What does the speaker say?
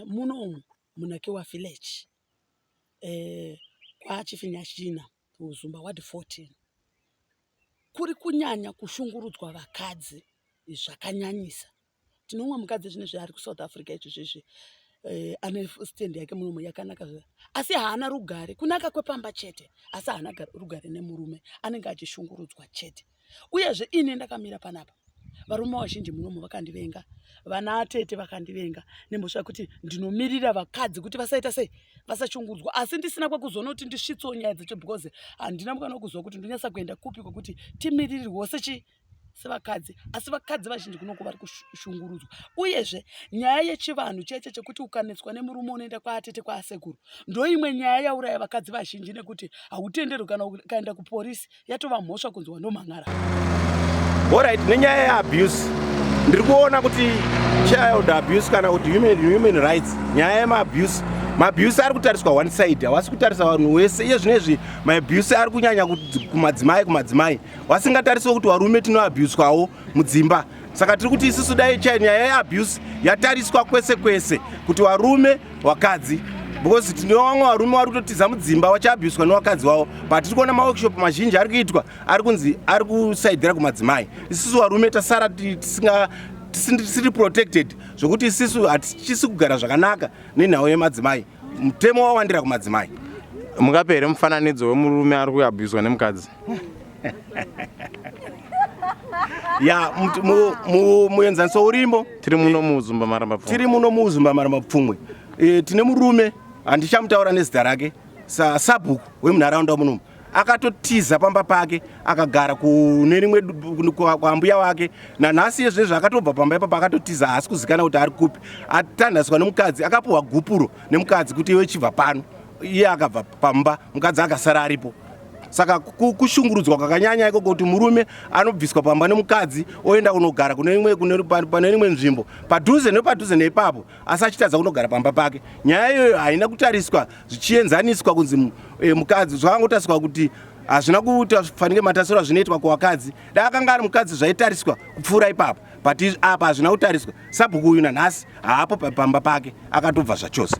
Munomu munakiwa village kwa Chifinyashina kuZumba ward 14 kuri kunyanya kushungurudzwa vakadzi zvakanyanyisa. Tinomwe mukadzi zvinezvi ari kuSouth Africa izvozvi ane stand yake munomu yakanaka asi haana rugare kunaka kwepamba chete asi haana rugare nemurume anenge achishungurudzwa chete. Uyezve ine ndakamira panapa varume vazhinji munomu vakandivenga, vana atete vakandivenga nembosva kuti ndinomirira vakadzi kuti vasaita sei vasashungurudzwa, asi ndisina kwekuzoona kuti ndisvitsewo nyaya dzacho because handina mukana kuzwa kuti ndonyasa kuenda kupi kwekuti timiririrwo sevakadzi, asi vakadzi vazhinji kunoko vari kushungurudzwa. Uyezve nyaya yechivanhu cheche chekuti ukanetswa nemurume unoenda kwaatete kwaasekuru ndoimwe nyaya yauraya vakadzi vazhinji nekuti hautenderwi kana ukaenda kupolisi yatova mhosva kunzi wandomhan'ara. Alright, nenyaya yeabuse ndiri kuona kuti child abuse kana kuti human rights, nyaya yemaabuse, maabuse ari kutariswa one side, hawasi kutarisa vanhu wese. Iye zvinezvi maabuse ari kunyanya kumadzimai wasingatarisiwo kuti varume tinoabuswawo mudzimba. Saka tiri kuti isusu dai nyaya yeabuse yatariswa kwese kwese kuti varume vakadzi, because tine vamwe varume vari kutotiza mudzimba vachiabuswa nevakadzi wavo, but tiri kuona maworkshop mazhinji ari kuitwa ari kunzi ari kusaidhira kumadzimai. Isusu varume tasara tisiri protected zvokuti isusu hatichisi kugara zvakanaka nenhau yemadzimai. Mutemo wawandira kumadzimai. Mungapere mufananidzo wemurume ari kuabuswa nemukadzi? Ya muenzaniso urimo. Tiri muno muZumba Maramba-Pfumwe. Tiri muno muZumba Maramba-Pfumwe. Tine murume handichamutaura nezita rake, Sabhuku wemunharaunda munomu akatotiza pamba pake akagara kune rimwe kwambuya wake. Nanhasi izvezvi akatobva pamba ipapo akatotiza haasi kuzikana kuti ari kupi. Atandaswa nemukadzi, akapiwa gupuro nemukadzi kuti iwe chibva pano. Iye akabva pamba, mukadzi akasara aripo. Saka kushungurudzwa kwakanyanya ikoko kuti murume anobviswa pamba nemukadzi oenda kunogara pane imwe nzvimbo padhuze neipapo, asi achitadza kunogara pamba pake. Nyaya iyoyo haina kutariswa zvichienzaniswa kunzi mukadzi, zvakangotariswa kuti hazvina kufanike matasiro azvinoitwa kuvakadzi. Dai akanga ari mukadzi zvaitariswa kupfuura ipapo, but apa hazvina kutariswa. Sabhuku uyu nanhasi haapo pamba pake, akatobva zvachose.